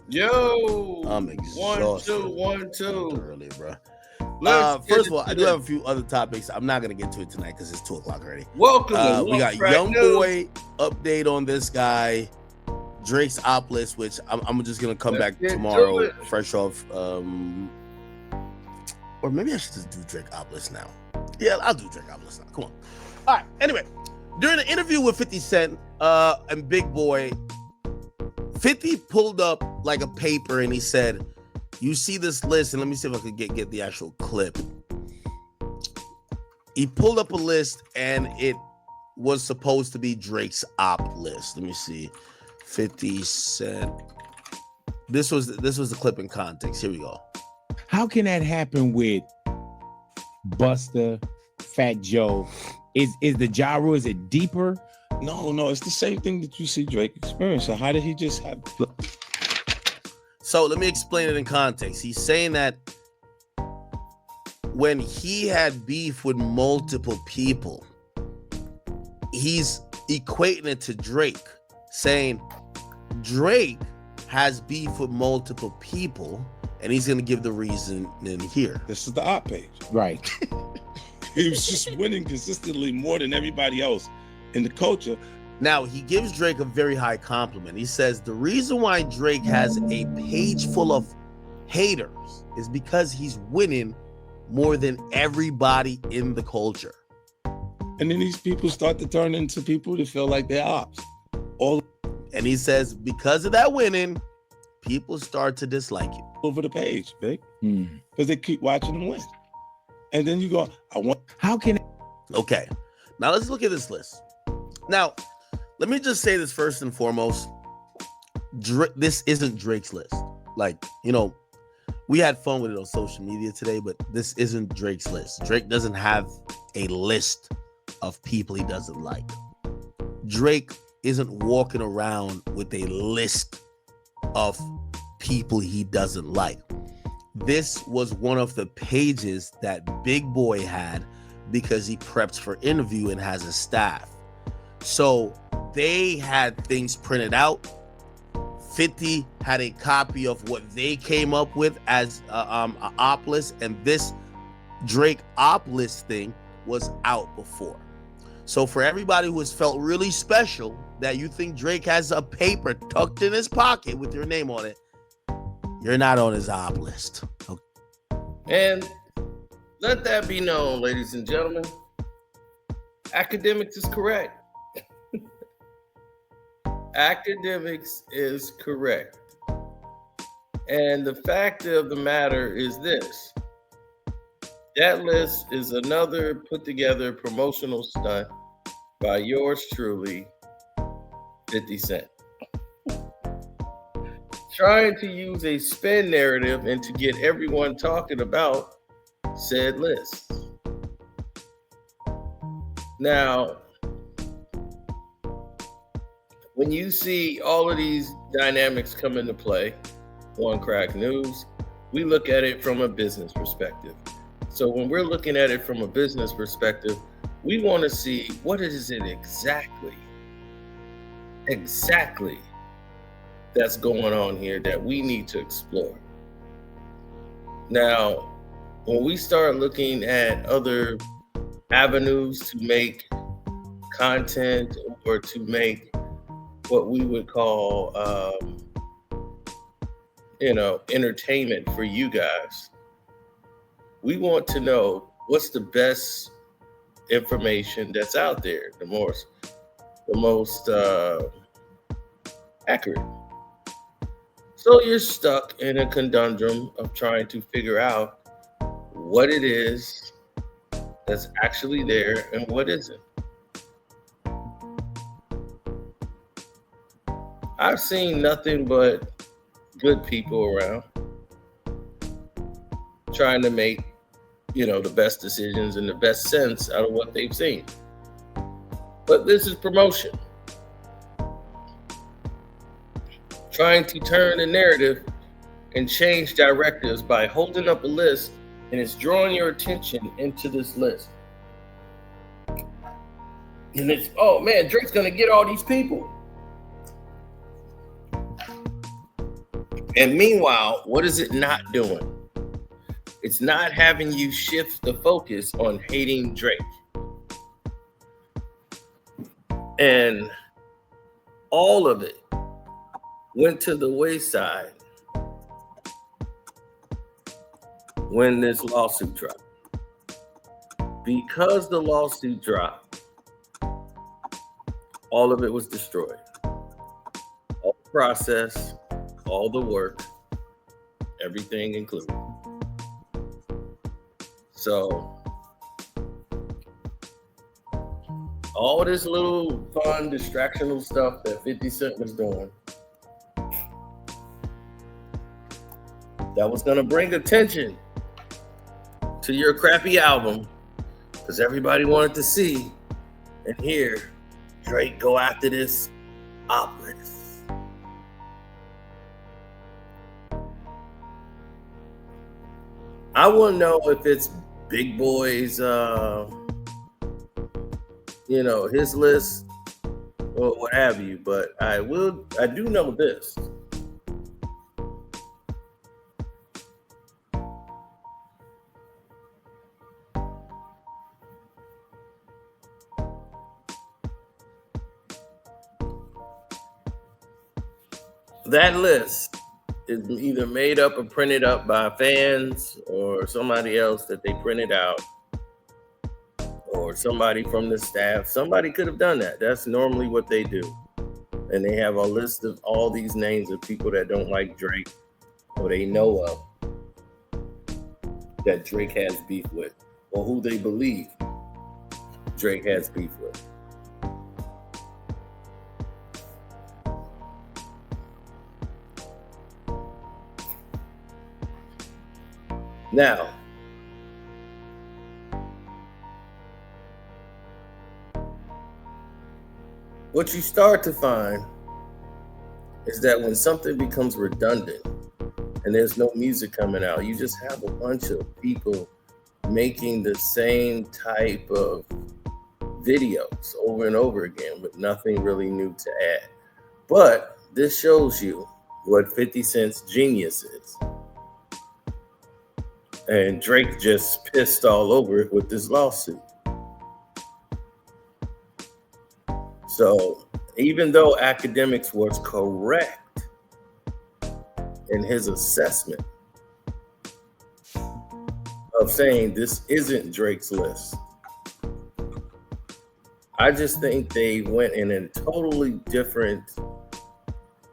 Yo, I'm exhausted. 1 2 1 2. Earlier, bro. Let's get First of all, I into do have this. a few other topics. I'm not gonna get to it tonight because it's 2:00 already. Welcome to We got Crack Young News. Boy update on this guy, Drake's op list, which I'm just gonna come Let's back get to tomorrow, it. fresh off. Or maybe I should just do Drake op list now. Yeah, I'll do Drake op list now. Come on. All right. Anyway, during the interview with 50 Cent and Big Boy, 50 pulled up like a paper and he said, "You see this list?" And let me see if I could get the actual clip. He pulled up a list and it was supposed to be Drake's op list. Let me see. 50 Cent. This was the clip in context. Here we go. How can that happen with Busta, Fat Joe? Is the Ja Rule, is it deeper? No, it's the same thing that you see Drake experience. So how did he just have? So let me explain it in context. He's saying that when he had beef with multiple people, he's equating it to Drake, saying Drake has beef with multiple people, and he's going to give the reason in here. This is the op page. Right. He was just winning consistently more than everybody else in the culture. Now, he gives Drake a very high compliment. He says the reason why Drake has a page full of haters is because he's winning more than everybody in the culture. And then these people start to turn into people that feel like they're ops. And he says because of that winning, people start to dislike you. Over the page, big. Because they keep watching him win. And then you go, How can Okay, now let's look at this list. Now, let me just say this first and foremost. This isn't Drake's list. Like, we had fun with it on social media today, but this isn't Drake's list. Drake doesn't have a list of people he doesn't like. Drake isn't walking around with a list of people he doesn't like. This was one of the pages that Big Boy had because he preps for interview and has a staff. So they had things printed out. 50 had a copy of what they came up with as an op list, and this Drake op list thing was out before. So for everybody who has felt really special that you think Drake has a paper tucked in his pocket with your name on it, you're not on his op list. Okay. And let that be known, ladies and gentlemen. Academics is correct. Academics is correct. And the fact of the matter is this. That list is another put together promotional stunt by yours truly, 50 Cent. Trying to use a spin narrative and to get everyone talking about said list. Now, when you see all of these dynamics come into play on Crack News, we look at it from a business perspective. So when we're looking at it from a business perspective, we want to see what is it exactly that's going on here that we need to explore. Now, when we start looking at other avenues to make content or to make what we would call, entertainment for you guys, we want to know what's the best information that's out there, the most accurate. So you're stuck in a conundrum of trying to figure out what it is that's actually there and what isn't. I've seen nothing but good people around trying to make, the best decisions and the best sense out of what they've seen. But this is promotion. Trying to turn the narrative and change directives by holding up a list, and it's drawing your attention into this list. And it's, oh man, Drake's gonna get all these people. And meanwhile, what is it not doing? It's not having you shift the focus on hating Drake. And all of it went to the wayside when this lawsuit dropped. Because the lawsuit dropped, all of it was destroyed. All the process, all the work, everything included. So, all this little fun, distractional stuff that 50 Cent was doing, that was going to bring attention to your crappy album, because everybody wanted to see and hear Drake go after this opulence. I wouldn't know if it's Big Boy's, his list or what have you, but I do know this. That list is either made up or printed up by fans or somebody else that they printed out, or somebody from the staff. Somebody could have done that. That's normally what they do. And they have a list of all these names of people that don't like Drake or they know of that Drake has beef with, or who they believe Drake has beef with. Now, what you start to find is that when something becomes redundant and there's no music coming out, you just have a bunch of people making the same type of videos over and over again with nothing really new to add. But this shows you what 50 Cent's genius is. And Drake just pissed all over it with this lawsuit. So even though Academics was correct in his assessment of saying this isn't Drake's list, I just think they went in totally different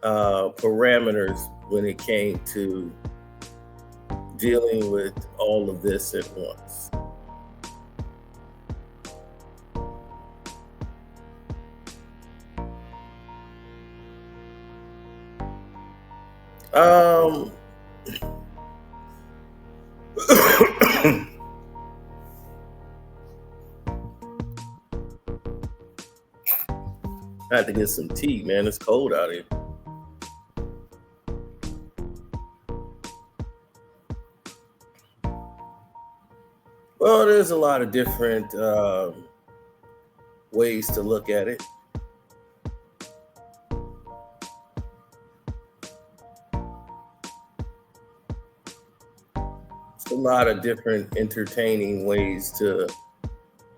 parameters when it came to dealing with all of this at once. I had to get some tea, man. It's cold out here. Well, there's a lot of different ways to look at it. It's a lot of different entertaining ways to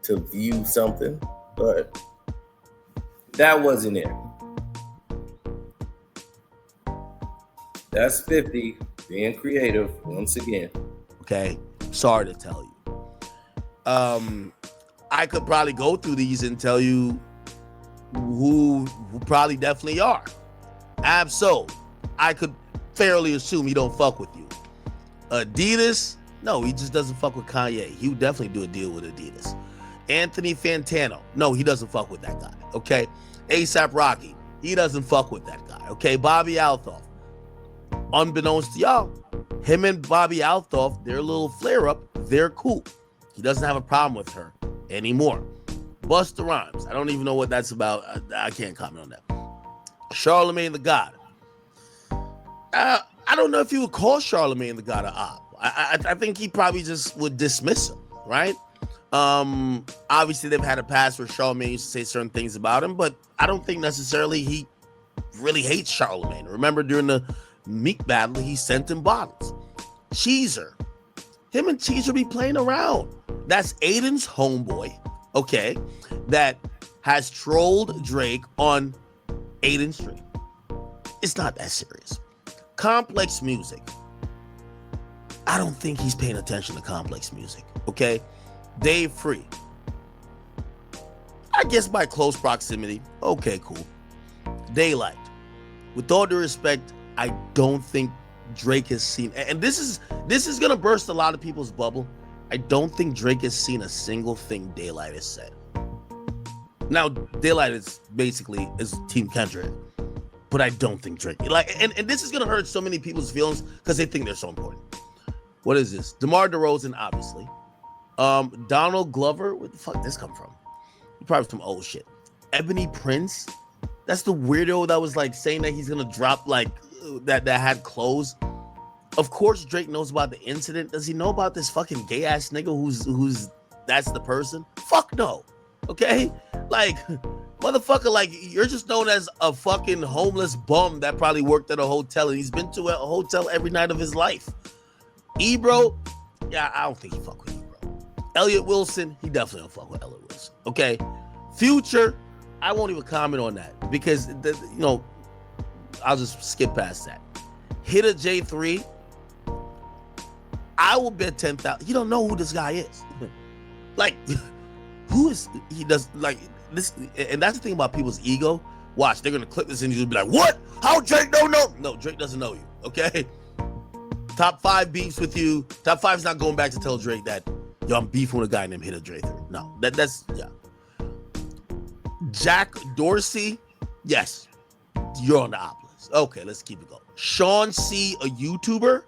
view something, but that wasn't it. That's 50 being creative once again. Okay, sorry to tell you. I could probably go through these and tell you who probably definitely are. Absol, I could fairly assume he don't fuck with you. Adidas, no, he just doesn't fuck with Kanye. He would definitely do a deal with Adidas. Anthony Fantano, no, he doesn't fuck with that guy. Okay, A$AP Rocky, he doesn't fuck with that guy. Okay, Bobby Althoff, unbeknownst to y'all, him and Bobby Althoff, their little flare up, they're cool. He doesn't have a problem with her anymore. Busta Rhymes, I don't even know what that's about. I can't comment on that. Charlemagne the God. I don't know if you would call Charlemagne the God a op. I think he probably just would dismiss him, right? Obviously, they've had a past where Charlemagne used to say certain things about him, but I don't think necessarily he really hates Charlemagne. Remember during the Meek battle, he sent him bottles. Cheezer, him and Cheezer be playing around. That's Aiden's homeboy, okay, that has trolled Drake on Aiden's stream. It's not that serious. Complex Music. I don't think he's paying attention to Complex Music, okay? Dave Free. I guess by close proximity, okay, cool. Daylight. With all due respect, I don't think Drake has seen, and this is gonna burst a lot of people's bubble. I don't think Drake has seen a single thing Daylight has said. Now, Daylight is basically Team Kendrick, but I don't think Drake, and this is gonna hurt so many people's feelings because they think they're so important. What is this? DeMar DeRozan, obviously. Donald Glover, where the fuck did this come from? Probably some old shit. Ebony Prince, that's the weirdo that was like saying that he's gonna drop like that had clothes. Of course Drake knows about the incident. Does he know about this fucking gay ass nigga who's that's the person? Fuck no. Okay? Like, motherfucker, like, you're just known as a fucking homeless bum that probably worked at a hotel, and he's been to a hotel every night of his life. Ebro, yeah, I don't think he fuck with Ebro. Elliot Wilson, he definitely don't fuck with Elliot Wilson. Okay? Future, I won't even comment on that because, I'll just skip past that. Hitta J3, I will bet 10,000. You don't know who this guy is. Like, who is he? Does like this, and that's the thing about people's ego. Watch, they're gonna clip this and you'll be like, "What? How Drake don't know?" No, Drake doesn't know you. Okay. Top 5 beefs with you. Top 5 is not going back to tell Drake that yo, I'm beefing with a guy named Hitta J3. No, that's yeah. Jack Dorsey, yes, you're on the op list. Okay, let's keep it going. Sean C, a YouTuber.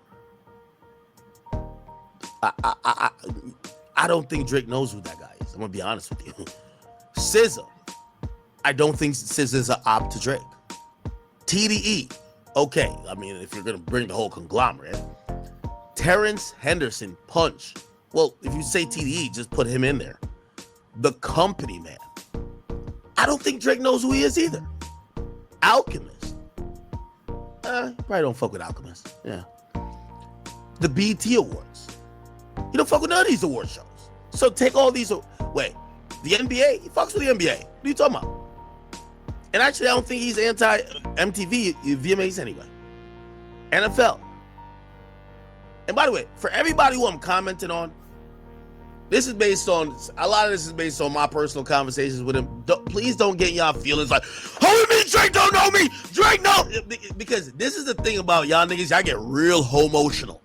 I don't think Drake knows who that guy is. I'm gonna be honest with you. SZA, I don't think SZA's an op to Drake. TDE, okay. I mean, if you're gonna bring the whole conglomerate. Terrence Henderson, Punch. Well, if you say TDE, just put him in there. The Company Man. I don't think Drake knows who he is either. Alchemist. Probably don't fuck with Alchemist. Yeah. The BET Awards. You don't fuck with none of these award shows. So take all these. Wait, the NBA? He fucks with the NBA. What are you talking about? And actually, I don't think he's anti-MTV, VMAs anyway. NFL. And by the way, for everybody who I'm commenting on, this is based on, a lot of this is based on my personal conversations with him. Please don't get y'all feelings like, oh, you mean Drake don't know me? Drake no. Because this is the thing about y'all niggas, y'all get real homotional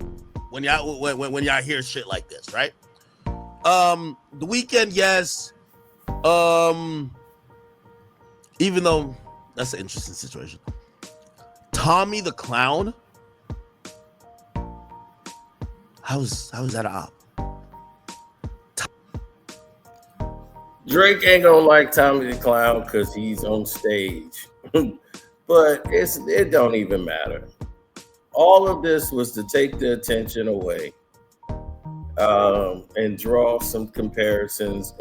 when y'all hear shit like this, right? The Weeknd, yes. Even though that's an interesting situation. Tommy the Clown. How's that an op? Drake ain't gonna like Tommy the Clown because he's on stage. But it don't even matter. All of this was to take the attention away and draw some comparisons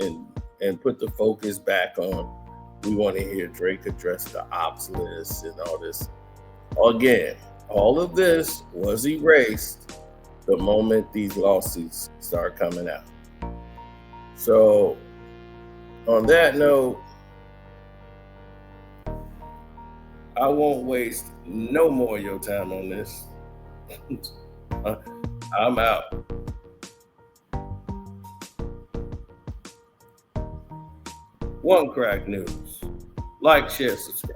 and put the focus back on. We want to hear Drake address the ops list and all this. Again, all of this was erased the moment these lawsuits start coming out. So, on that note, I won't waste no more of your time on this. I'm out. One Crack News. Like, share, subscribe.